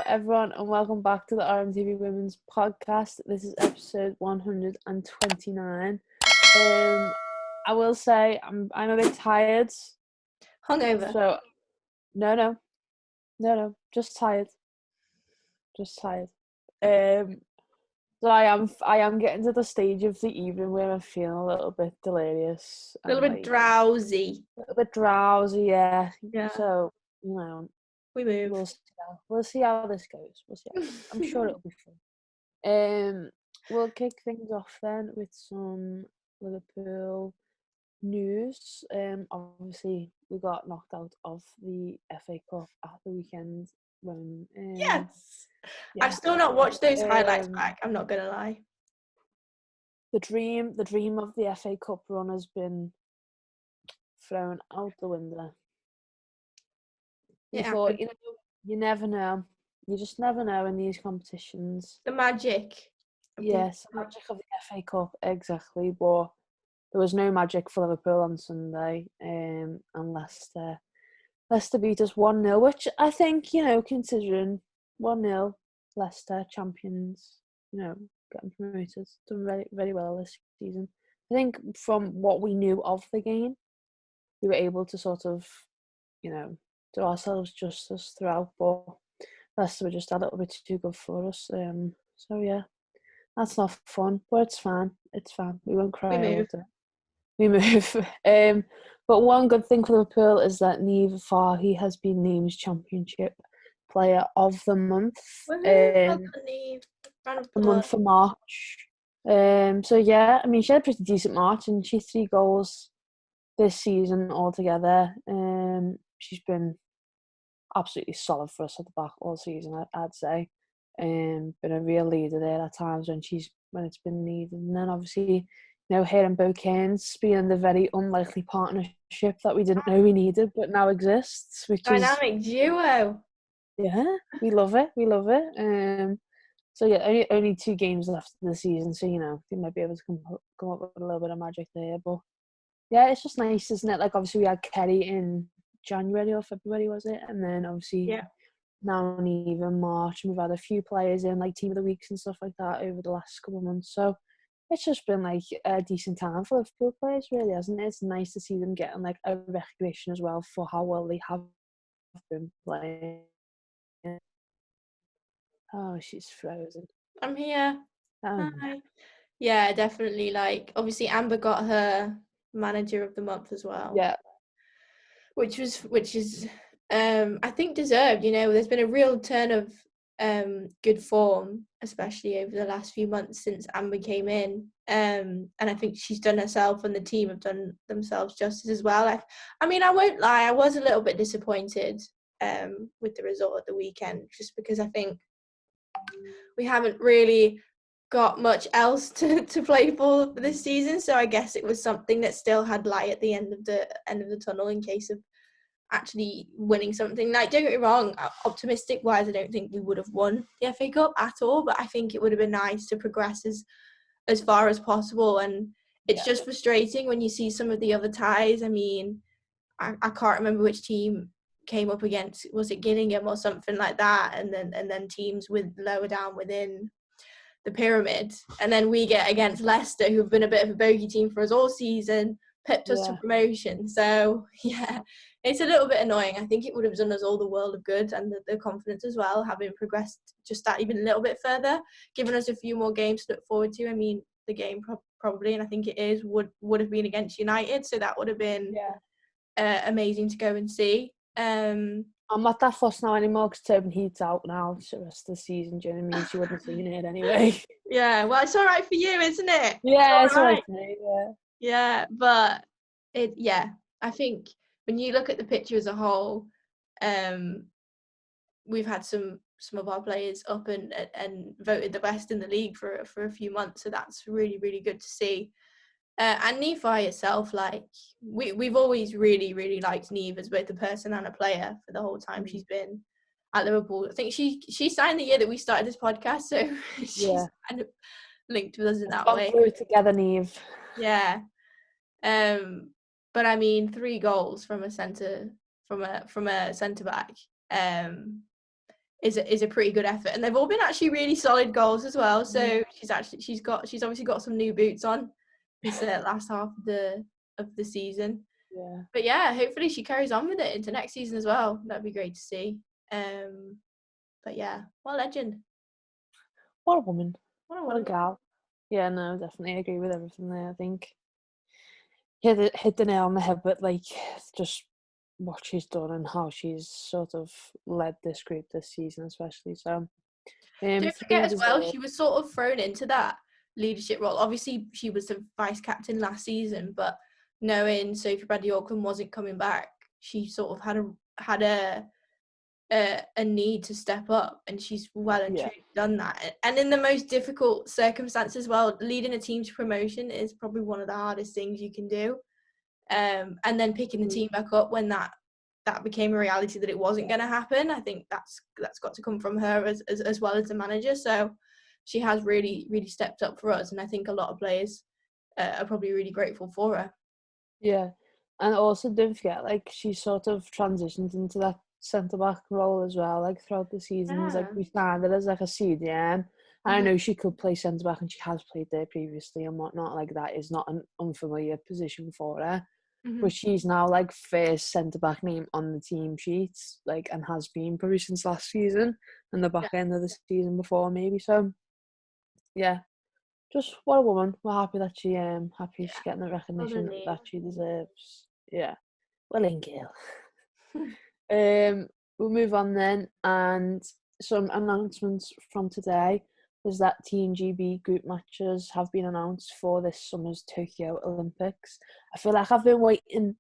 everyone, and welcome back to the RMTV Women's Podcast. This is episode 129. I will say I'm a bit tired. Hungover. So, no, just tired. So I am getting to the stage of the evening where I'm feeling a little bit delirious, A little bit drowsy. a little bit drowsy. Yeah. Yeah. So we move. We'll see how this goes. I'm sure it'll be fun. We'll kick things off then with some Liverpool news. Obviously we got knocked out of the FA Cup at the weekend when Yes. yeah. I've still not watched those highlights back, I'm not gonna lie. The dream of the FA Cup run has been thrown out the window. You thought, you never know. You just never know in these competitions. The magic. Yes, the magic of the FA Cup, exactly. But there was no magic for Liverpool on Sunday, and Leicester beat us 1-0, which I think, considering 1-0, Leicester champions, getting promoted, done very, very well this season. I think from what we knew of the game, we were able to sort of, do ourselves justice throughout, but Leicester were just a little bit too good for us. So yeah, that's not fun, but it's fine. It's fine. We won't cry over it. We move. But one good thing for Liverpool is that Fahey has been named Championship Player of the Month. The month for March. So yeah, I mean, she had a pretty decent March, and she had 3 goals this season altogether. She's been absolutely solid for us at the back all season, I'd say. Been a real leader there at times when it's been needed. And then obviously, her and Bo Cairns being the very unlikely partnership that we didn't know we needed, but now exists. Which dynamic duo. Yeah, we love it. So yeah, only 2 games left of the season, so they might be able to come up with a little bit of magic there. But yeah, it's just nice, isn't it? Like, obviously we had Kerry in January or February, was it? And then obviously now in March, and we've had a few players in, like Team of the Weeks and stuff like that over the last couple of months. So it's just been like a decent time for Liverpool players, really, hasn't it? It's nice to see them getting like a recognition as well for how well they have been playing. Oh, she's frozen. I'm here. Oh, hi. Yeah, definitely. Like, obviously Amber got her Manager of the Month as well. Yeah. Which is I think deserved. There's been a real turn of good form, especially over the last few months since Amber came in. And I think she's done herself, and the team have done themselves justice as well. I mean, I won't lie, I was a little bit disappointed with the result at the weekend, just because I think we haven't really got much else to play for this season, so I guess it was something that still had light at the end of the tunnel in case of actually winning something. Like, don't get me wrong, optimistic wise, I don't think we would have won the FA Cup at all, but I think it would have been nice to progress as far as possible. And it's just frustrating when you see some of the other ties. I mean, I can't remember which team came up against, was it Gillingham or something like that, and then teams with lower down within the pyramid, and then we get against Leicester, who've been a bit of a bogey team for us all season, pipped us to promotion. So yeah, it's a little bit annoying. I think it would have done us all the world of good, and the confidence as well, having progressed just that even a little bit further, given us a few more games to look forward to. I mean, the game probably, and I think it is, would have been against United, so that would have been amazing to go and see. I'm not that fussed now anymore because Tobin Heat's out now for the rest of the season. Do you know what I mean? She wouldn't have seen it anyway. Yeah, well, it's all right for you, isn't it? Yeah, it's all right for me, Yeah, but I think when you look at the picture as a whole, we've had some of our players up and voted the best in the league for a few months, so that's really, really good to see. And Nephi itself, like, we've always really, really liked Neve as both a person and a player for the whole time she's been at Liverpool. I think she signed the year that we started this podcast, so she's kind of linked with us in that way. Through together, Neve. Yeah. But I mean, 3 goals from a centre back. is a pretty good effort, and they've all been actually really solid goals as well. So she's obviously got some new boots on this last half of the season. Yeah. But yeah, hopefully she carries on with it into next season as well. That'd be great to see. But yeah, what a legend. What a woman. What a What a woman. gal. Yeah, no, definitely agree with everything there. I think hit the nail on the head with like just what she's done and how she's sort of led this group this season, especially. So, Don't forget as well, she was sort of thrown into that leadership role. Obviously, she was the vice captain last season, but knowing Sophie Bradley-Auckland wasn't coming back, she sort of had a need to step up, and she's well and truly done that. And in the most difficult circumstances as well, leading a team to promotion is probably one of the hardest things you can do. And then picking the team back up when that became a reality that it wasn't going to happen. I think that's got to come from her as well as the manager. So she has really, really stepped up for us, and I think a lot of players are probably really grateful for her. Yeah, and also don't forget, like, she sort of transitioned into that centre-back role as well, like, throughout the seasons. Like, we signed her as, like, a CDM. I know she could play centre-back, and she has played there previously and whatnot. Like, that is not an unfamiliar position for her. But she's now, like, first centre-back name on the team sheets, like, and has been probably since last season and the back end of the season before, maybe. So, yeah, just what a woman. We're happy that she's getting the recognition that she deserves. Yeah, well in girl. We'll move on then, and some announcements from today is that Team GB group matches have been announced for this summer's Tokyo Olympics. I feel like I've been waiting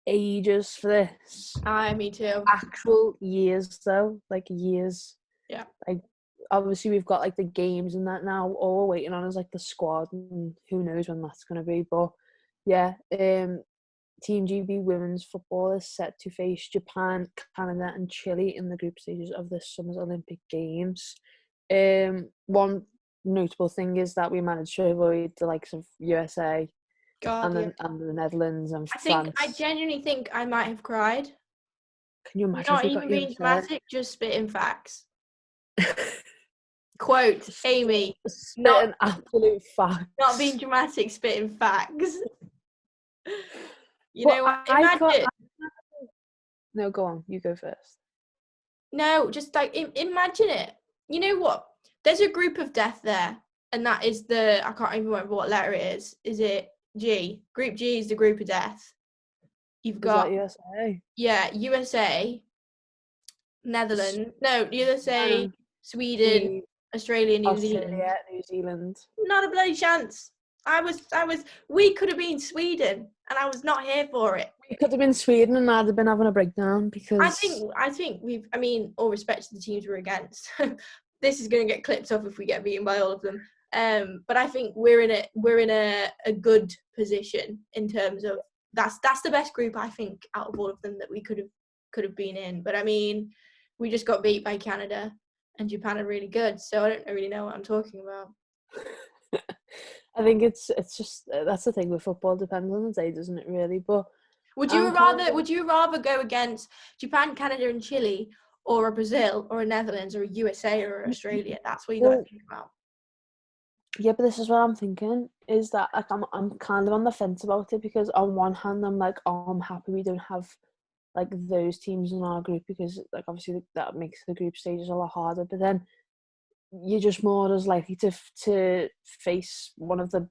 ages for this. Me too. Actual years though, like years. Yeah. Like, obviously we've got like the games and that now. All we're waiting on is like the squad, and who knows when that's gonna be. But yeah, Team GB women's football is set to face Japan, Canada and Chile in the group stages of this summer's Olympic Games. One notable thing is that we managed to avoid the likes of USA and the Netherlands and France. I genuinely think I might have cried. Can you imagine? Not even being dramatic, just spitting facts. Quote Amy. Spitting absolute facts. Not being dramatic, spitting facts. You know what? Imagine. No, go on. You go first. No, just like imagine it. You know what? There's a group of death there, and that is I can't even remember what letter it is. Is it G? Group G is the group of death. You've got USA. Yeah, USA, Netherlands. No, USA, Sweden, Australia, New Zealand. New Zealand. Not a bloody chance. We could have been Sweden, and I was not here for it. We could have been Sweden, and I'd have been having a breakdown because I think all respect to the teams we're against. This is going to get clipped off if we get beaten by all of them. But I think we're in a good position in terms of that's the best group I think out of all of them that we could have been in. But I mean, we just got beat by Canada, and Japan are really good, so I don't really know what I'm talking about. I think it's just that's the thing with football. Depends on the day, doesn't it? Really, but would you rather go against Japan, Canada, and Chile, or a Brazil, or a Netherlands, or a USA, or Australia? That's what you got to think about. Yeah, but this is what I'm thinking, is that like I'm kind of on the fence about it, because on one hand I'm like, oh, I'm happy we don't have like those teams in our group, because like obviously that makes the group stages a lot harder, but then you're just more as likely to face one of the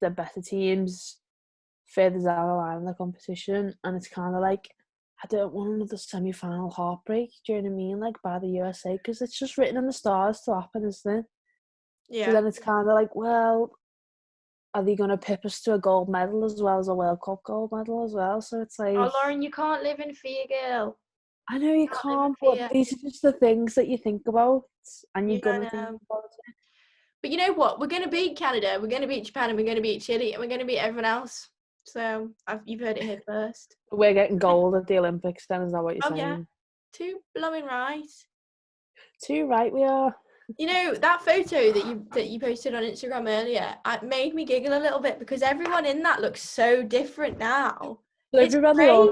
better teams further down the line in the competition, and it's kind of like, I don't want another semi-final heartbreak, do you know what I mean, like by the USA, because it's just written in the stars to happen, isn't it? Yeah. So then it's kind of like, well, are they going to pip us to a gold medal as well as a World Cup gold medal as well? So it's like... Oh, Lauren, you can't live in fear, girl. I know you can't, but these are just the things that you think about, and you're going to think about it. But you know what? We're going to beat Canada, we're going to beat Japan, and we're going to beat Chile, and we're going to beat everyone else. So you've heard it here first. We're getting gold at the Olympics then, is that what you're saying? Yeah. Too blooming right. Too right we are. You know, that photo that you posted on Instagram earlier, it made me giggle a little bit, because everyone in that looks so different now. It's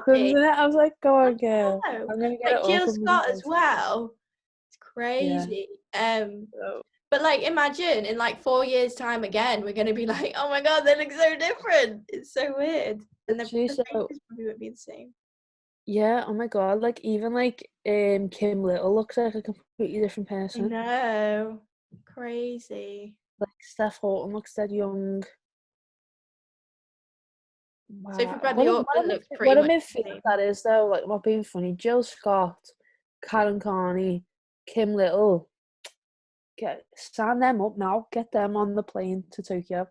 crazy. I was like, go on, girl. I'm going to get like Jill Scott as well. crazy. So, But like, imagine in like 4 years' time again, we're gonna be like, oh my god, they look so different. It's so weird, and the literally, so faces probably won't be the same. yeah. Oh my god, like even like Kim Little looks like a completely different I person. know, crazy. Like Steph Houghton looks dead young. Sophie Wow, Bradley Auckland looks pretty what a much the midfield same. that is though. Like not being funny, Jill Scott, Karen Carney, Kim Little. Sign them up now. Get them on the plane to Tokyo.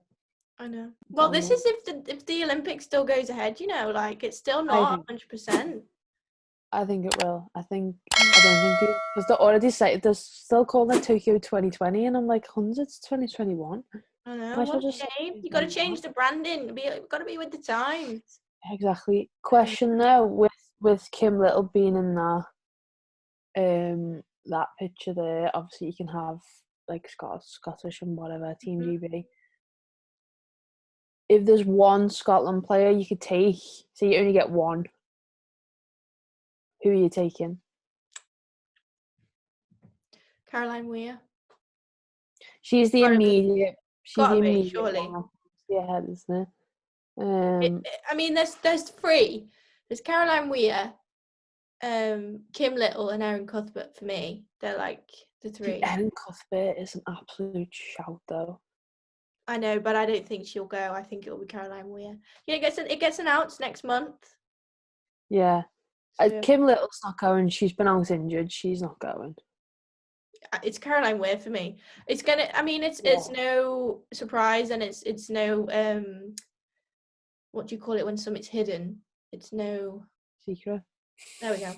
I know. Well, this is if the Olympics still goes ahead, like it's still I not think 100%. I think it will. I don't think it because they already say they're still calling it Tokyo 2020, and I'm like, it's 2021. I know. Might as well What a just say shame. You got to 2021. change the branding. Got to be with the times. Exactly. Question though, with Kim Little being in that picture there, obviously you can have like Scottish and whatever Team Mhm. GB. If there's one Scotland player you could take, so you only get one, who are you taking? Caroline Weir. She's the Gotta be. immediate. She's the Gotta be. immediate Surely. one. Yeah, isn't it? I mean, there's three. There's Caroline Weir, Kim Little, and Erin Cuthbert for me. They're like the See, three. Erin Cuthbert is an absolute shout, though. I know, but I don't think she'll go. I think it'll be Caroline Weir. Yeah, it gets announced next month. Yeah, So Kim Little's not going. She's been out injured. She's not going. it's Caroline Weir for me. It's gonna. I mean, it's no surprise, and it's no what do you call it when something's hidden? It's no. Secret. There we go.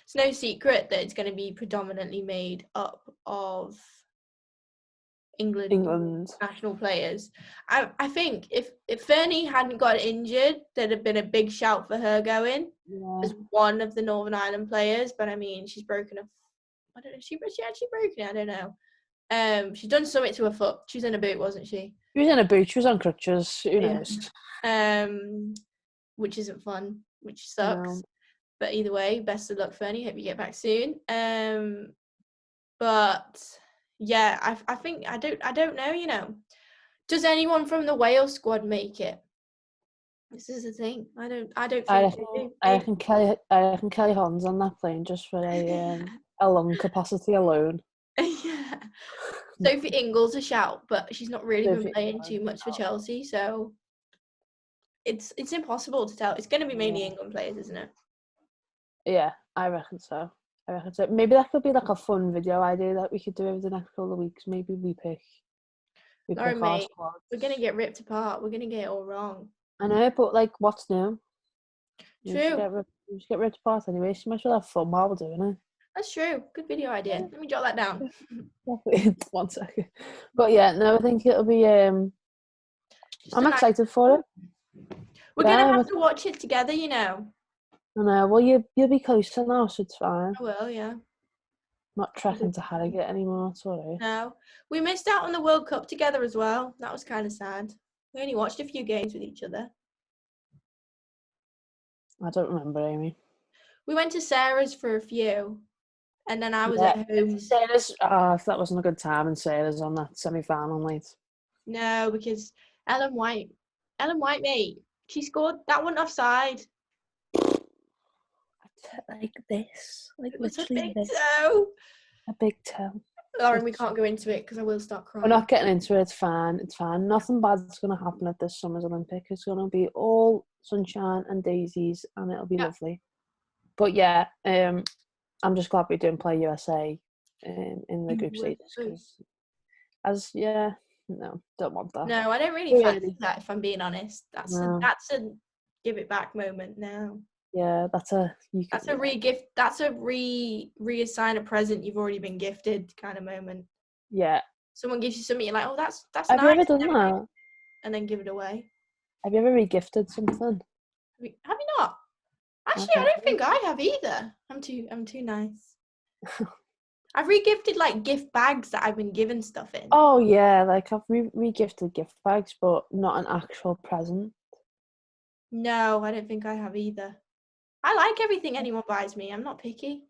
It's no secret that it's going to be predominantly made up of England national players. I think if Fernie hadn't got injured, there'd have been a big shout for her going as one of the Northern Ireland players. But I mean, she's broken I don't know. She actually broken it. I don't know. She's done something to her foot. She was in a boot, wasn't she? She was in a boot. She was on crutches. Who knows? Which isn't fun. Which sucks. But either way, best of luck, Fernie. Hope you get back soon. But yeah, I think I don't know. Does anyone from the Wales squad make it? This is the thing. I don't think they do. I reckon Kelly Holland's on that plane just for a lung capacity alone. Yeah. Sophie Ingles a shout, but she's not really been playing too much for Chelsea, so it's impossible to tell. It's going to be mainly England players, isn't it? Yeah, I reckon so. Maybe that could be like a fun video idea that we could do over the next couple of weeks. Maybe we pick our squad. We're going to get ripped apart. We're going to get it all wrong. I know, but like, what's new? True. We just get ripped apart anyway. So might as well have fun while we're doing it. That's true. Good video idea. Let me jot that down. 1 second. But yeah, no, I think it'll be. I'm excited for it. We're gonna have to watch it together, I know. Well, you'll be closer now, so it's fine. I will, yeah. Not trekking to Harrogate anymore. Sorry. No, we missed out on the World Cup together as well. That was kind of sad. We only watched a few games with each other. I don't remember, Amy. We went to Sarah's for a few, and then I was at home. Sarah's. That wasn't a good time, and Sarah's on that semi-final night. No, because Ellen White, mate, she scored that one offside. Like this, like it was literally a big toe. A big toe. Lauren, we can't go into it because I will start crying. We're not getting into it. It's fine. It's fine. Nothing bad's going to happen at this summer's Olympic. It's going to be all sunshine and daisies, and it'll be lovely. But yeah, I'm just glad we didn't play USA in the group stages because, no, don't want that. No, I don't really fancy that. If I'm being honest, that's a give it back moment now. Yeah, that's a re-gift. That's a reassign a present you've already been gifted kind of moment. Yeah. Someone gives you something, you're like, oh, that's Have nice. Have you ever done that? And then give it away. Have you ever re-gifted something? Have you not? Actually, I don't think I have either. I'm too nice. I've re-gifted like gift bags that I've been given stuff in. Oh yeah, like I've re-gifted gift bags, but not an actual present. No, I don't think I have either. I like everything anyone buys me. I'm not picky.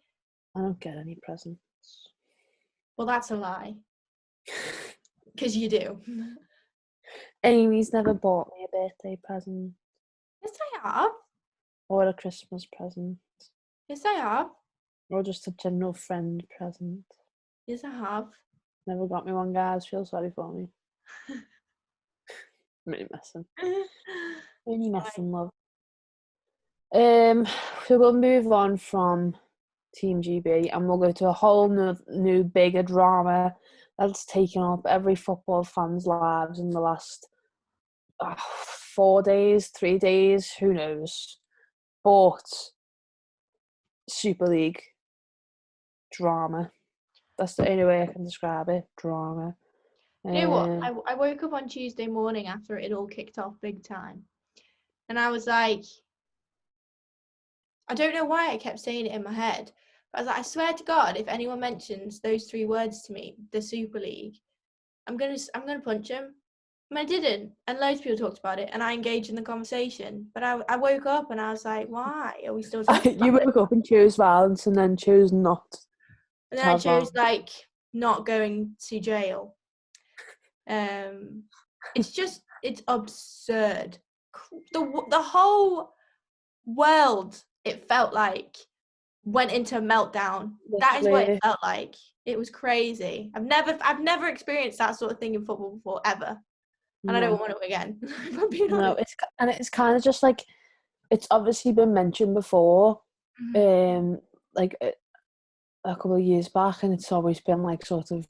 I don't get any presents. Well, that's a lie. Because you do. Amy's never bought me a birthday present Yes, I have. or a Christmas present Yes, I have. or just a general friend present. Yes, I have. Never got me one, guys. Feel sorry for me. I'm only messing. Only messing, love. So we'll move on from Team GB and we'll go to a whole new bigger drama that's taken up every football fan's lives in the last 4 days, 3 days, who knows. But Super League drama. That's the only way I can describe it. Drama. You know what? I woke up on Tuesday morning after it all kicked off big time. And I was like, I don't know why I kept saying it in my head. But I was like, I swear to God, if anyone mentions those 3 words to me, the Super League, I'm gonna punch him. And I didn't. And loads of people talked about it and I engaged in the conversation. But I woke up and I was like, why are we still talking You about it? woke up and chose violence and then chose not And to then I have chose violence. not going to jail. It's absurd. The whole world, it felt like, went into meltdown. That is what it Literally. felt like. It was crazy. I've never experienced that sort of thing in football before, ever. And I don't No. want to again. If I'm being No, honest. it's kind of just like, it's obviously been mentioned before, like a couple of years back, and it's always been like sort of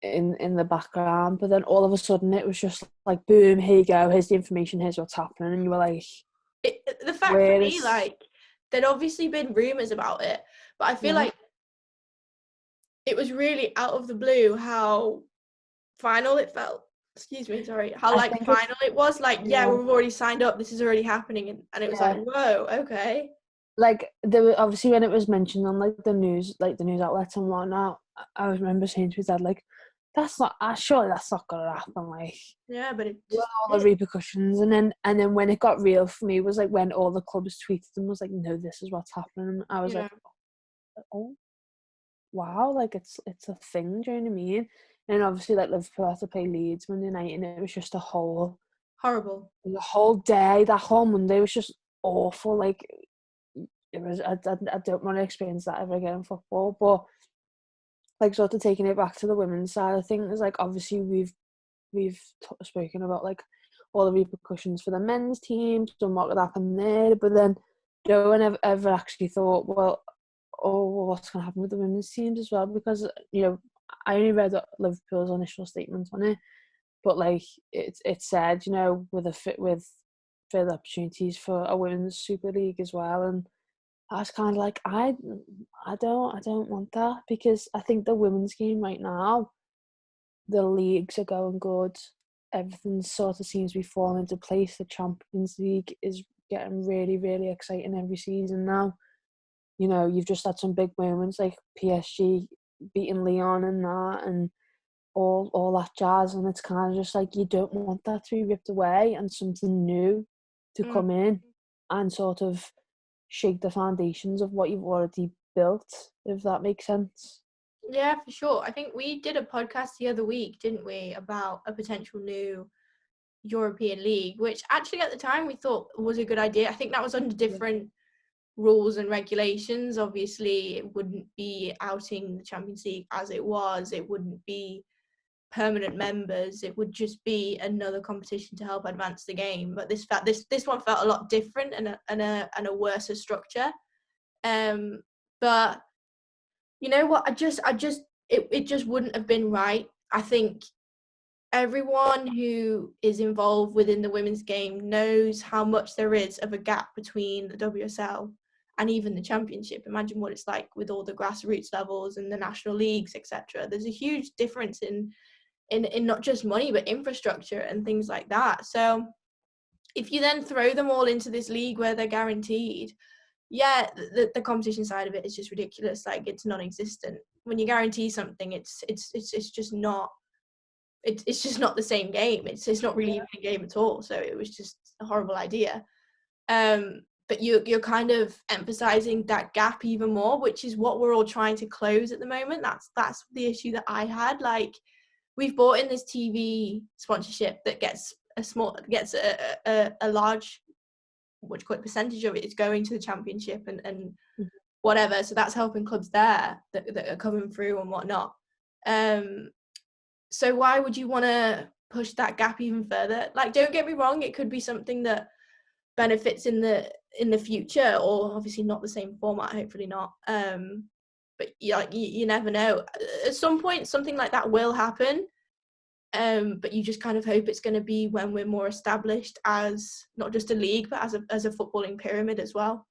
in the background. But then all of a sudden, it was just like, boom, here you go, here's the information, here's what's happening, and you were like, The fact for where me, is? there'd obviously been rumours about it, but I feel Yeah, like it was really out of the blue how final it felt. Excuse me, sorry. How I think it's final it was. Yeah, yeah, we've already signed up. This is already happening, and it was like, yeah. whoa, okay. Like there were obviously when it was mentioned on like the news outlets and whatnot. I remember saying to his dad like, "That's not. Surely that's not gonna happen." Like, Yeah, but it what just are all the did. repercussions? And then when it got real for me was like when all the clubs tweeted and was like, "No, this is what's happening." I was like, Yeah, "Oh, wow!" Like it's a thing. Do you know what I mean? And obviously, like Liverpool had to play Leeds Monday night, and it was just horrible. the whole day. That whole Monday was just awful. Like it was. I don't want to experience that ever again in football. But like sort of taking it back to the women's side of things, like obviously we've spoken about like all the repercussions for the men's teams and what would happen there, but then no one ever actually thought, well, oh, well, what's going to happen with the women's teams as well? Because I only read Liverpool's initial statement on it, but like it said, with further opportunities for a women's Super League as well, and I was kind of like, I don't want that, because I think the women's game right now, the leagues are going good. Everything sort of seems to be falling into place. The Champions League is getting really, really exciting every season now. You've just had some big moments like PSG beating Lyon and that, and all that jazz. And it's kind of just like, you don't want that to be ripped away and something new to Mm. come in and sort of shake the foundations of what you've already built, if that makes sense. Yeah, for sure. I think we did a podcast the other week, didn't we, about a potential new European League, which actually at the time we thought was a good idea. I think that was under different rules and regulations. Obviously, it wouldn't be outing the Champions League as it was. It wouldn't be permanent members. It would just be another competition to help advance the game. But this one felt a lot different and a worse structure. But you know what? It just wouldn't have been right. I think everyone who is involved within the women's game knows how much there is of a gap between the WSL and even the championship. Imagine what it's like with all the grassroots levels and the national leagues, etc. There's a huge difference in not just money but infrastructure and things like that. So if you then throw them all into this league where they're guaranteed, yeah, the competition side of it is just ridiculous. Like, it's non-existent. When you guarantee something, it's just not. It's just not the same game. It's not really even a game at all. So it was just a horrible idea. but you're kind of emphasizing that gap even more, which is what we're all trying to close at the moment. That's the issue that I had. Like, we've bought in this TV sponsorship that gets a large, what do you call it, percentage of it is going to the championship and whatever. So that's helping clubs there that are coming through and whatnot. So why would you want to push that gap even further? Like, don't get me wrong, it could be something that benefits in the future, or obviously not the same format, hopefully not. But you never know. At some point, something like that will happen. But you just kind of hope it's going to be when we're more established as not just a league, but as a footballing pyramid as well.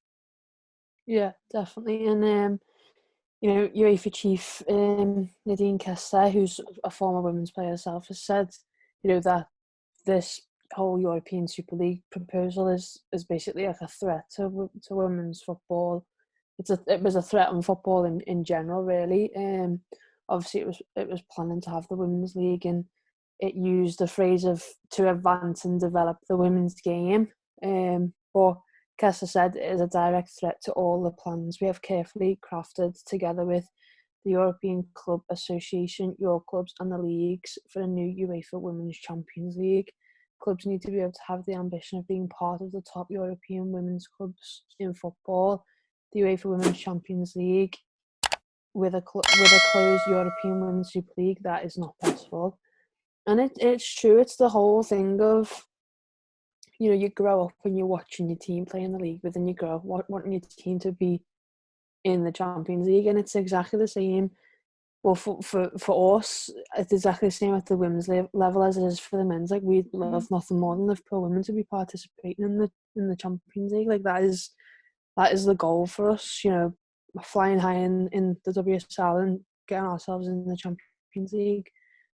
Yeah, definitely. And UEFA chief Nadine Kester, who's a former women's player herself, has said, that this whole European Super League proposal is basically like a threat to women's football. It was a threat on football in general, really. Obviously it was planning to have the women's league, and it used the phrase of to advance and develop the women's game. But Kessler said it is a direct threat to all the plans we have carefully crafted together with the European Club Association, your clubs and the leagues for a new UEFA Women's Champions League. Clubs need to be able to have the ambition of being part of the top European women's clubs in football. The UEFA Women's Champions League with a closed European Women's Super League, that is not possible. And it's true, it's the whole thing of, you grow up and you're watching your team play in the league, but then you grow up wanting your team to be in the Champions League, and it's exactly the same. Well, for us, it's exactly the same at the women's level as it is for the men's. Like, we'd love nothing more than Liverpool women to be participating in the Champions League. Like, that is the goal for us. Flying high in the WSL and getting ourselves in the Champions League.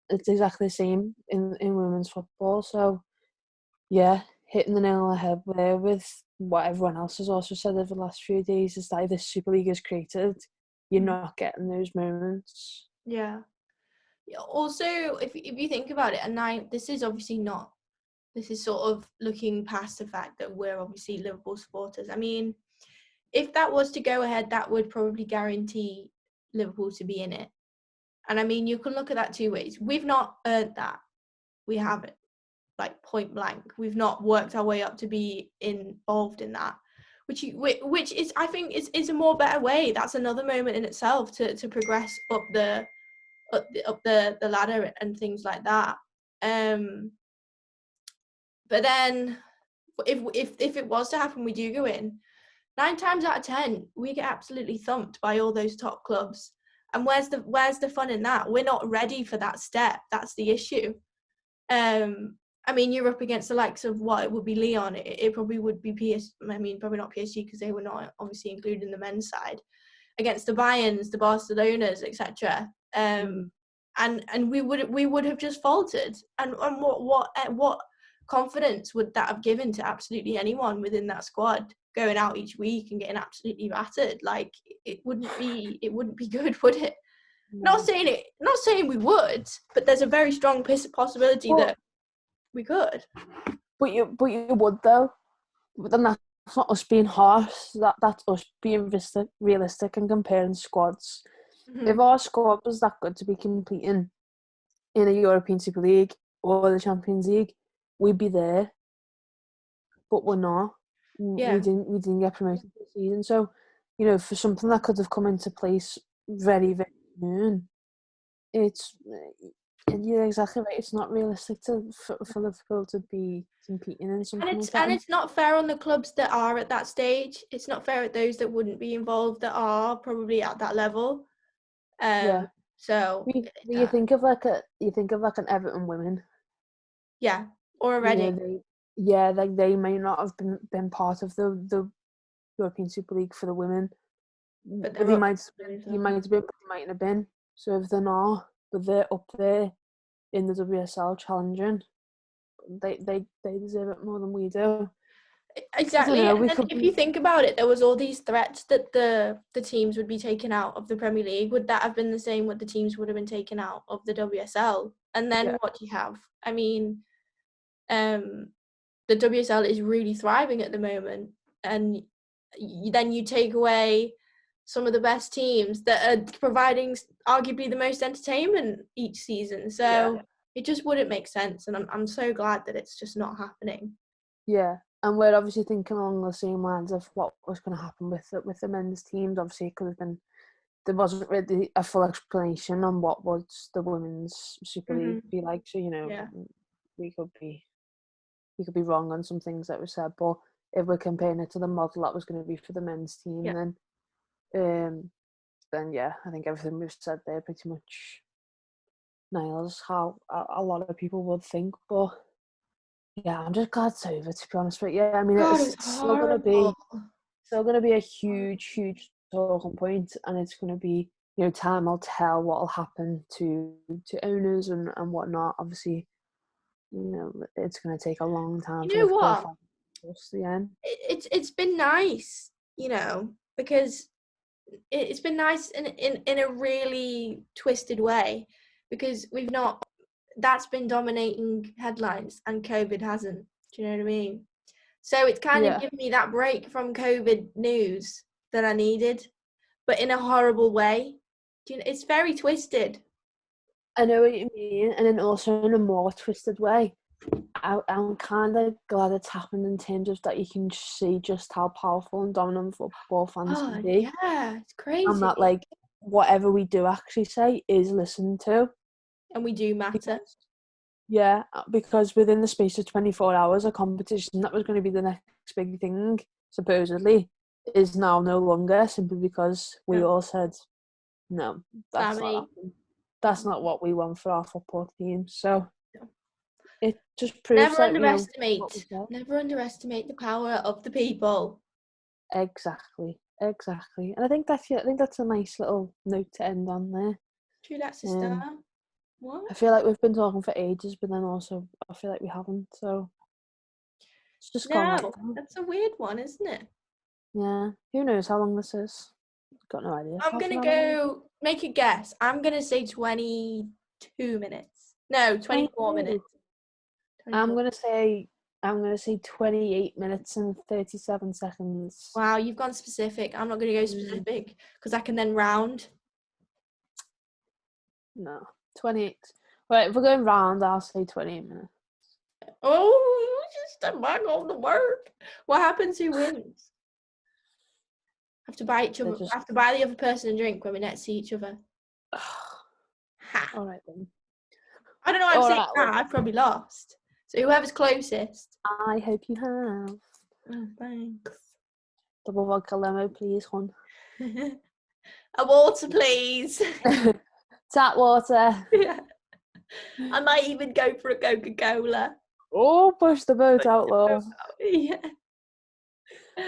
It's exactly the same in women's football. So, yeah, hitting the nail on the head there with what everyone else has also said over the last few days is that if this Super League is created, you're not getting those moments. Yeah. Also, if you think about it, this is obviously not. This is sort of looking past the fact that we're obviously Liverpool supporters. I mean, if that was to go ahead, that would probably guarantee Liverpool to be in it. And I mean, you can look at that two ways. We've not earned that. We haven't, like, point blank. We've not worked our way up to be involved in that, which is, I think, is a more better way. That's another moment in itself to progress up the ladder and things like that. But then, if it was to happen, we do go in. 9 times out of 10, we get absolutely thumped by all those top clubs. And where's the fun in that? We're not ready for that step. That's the issue. I mean, you're up against the likes of what it would be Lyon. It probably would be probably not PSG because they were not obviously included in the men's side. Against the Bayerns, the Barcelonas, etc. And we would have just faltered. And what confidence would that have given to absolutely anyone within that squad going out each week and getting absolutely battered? Like, it wouldn't be good, would it? No. Not saying we would, but there's a very strong possibility that we could. But you would, though. But then that's not us being harsh. That's us being realistic and comparing squads. If our squad was that good to be competing in a European Super League or the Champions League, we'd be there. But we're not. Yeah. We didn't get promoted this season. So, for something that could have come into place very, very soon, you're exactly right. It's not realistic for Liverpool to be competing in something like that. And it's not fair on the clubs that are at that stage. It's not fair at those that wouldn't be involved, that are probably at that level. Yeah. So you think of like an Everton women. Yeah, or a Reading. They may not have been part of the European Super League for the women, but they might have been. So if they're not, but they're up there in the WSL challenging, they deserve it more than we do. Exactly. And if you think about it, there was all these threats that the teams would be taken out of the Premier League. Would that have been the same with the teams would have been taken out of the WSL? And then what do you have? I mean, the WSL is really thriving at the moment. and then you take away some of the best teams that are providing arguably the most entertainment each season. So it just wouldn't make sense, and I'm so glad that it's just not happening. Yeah, and we're obviously thinking along the same lines of what was going to happen with the men's teams. Obviously, it could have been, there wasn't really a full explanation on what would the women's Super League be like. So we could be wrong on some things that were said, but if we're comparing it to the model that was going to be for the men's team, then yeah, I think everything we've said there pretty much nails how a lot of people would think. But yeah, I'm just glad it's over, to be honest. But yeah, I mean, it's still going to be a huge talking point, and it's going to be, time will tell what will happen to owners and whatnot. Obviously, it's going to take a long time You know what? Towards the end. It's been nice, because it's been nice in a really twisted way, because that's been dominating headlines and COVID hasn't. Do you know what I mean? So it's kind of given me that break from COVID news that I needed, but in a horrible way. It's very twisted. I know what you mean, and then also in a more twisted way. I'm kind of glad it's happened in terms of that you can see just how powerful and dominant football fans can be. Yeah, it's crazy. And that, whatever we do actually say is listened to. And we do matter. Because within the space of 24 hours, a competition that was going to be the next big thing, supposedly, is now no longer, simply because we all said, no, that's not happening. That's not what we want for our football team. So it just proves never underestimate the power of the people. Exactly. And I think that's a nice little note to end on there. True, that's a start. What? I feel like we've been talking for ages, but then also I feel like we haven't. So it's just gone. That's a weird one, isn't it? Yeah. Who knows how long this is? Got no idea. I'm gonna go make a guess. I'm gonna say 22 minutes. No, 24 minutes. 24. I'm gonna say 28 minutes and 37 seconds. Wow, you've gone specific. I'm not gonna go specific because I can then round. No, 28. Right, if we're going round, I'll say 28 minutes. Oh, just a back on the work. What happens? Who wins? Have to buy each other. Have to buy the other person a drink when we next see each other. All right then. I don't know why I'm saying that. I've probably lost. So whoever's closest. I hope you have. Oh, thanks. Double vodka limo, please, hon. A water, please. Tap water. Yeah. I might even go for a Coca-Cola. Oh, push the boat out, love. Yeah.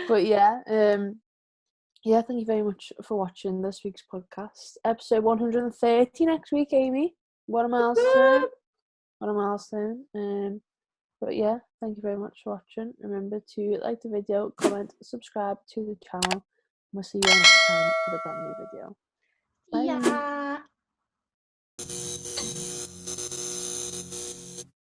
But yeah, thank you very much for watching this week's podcast. Episode 130 next week, Amy. What a milestone. But yeah, thank you very much for watching. Remember to like the video, comment, subscribe to the channel. We'll see you next time for the brand new video. Bye. Yeah.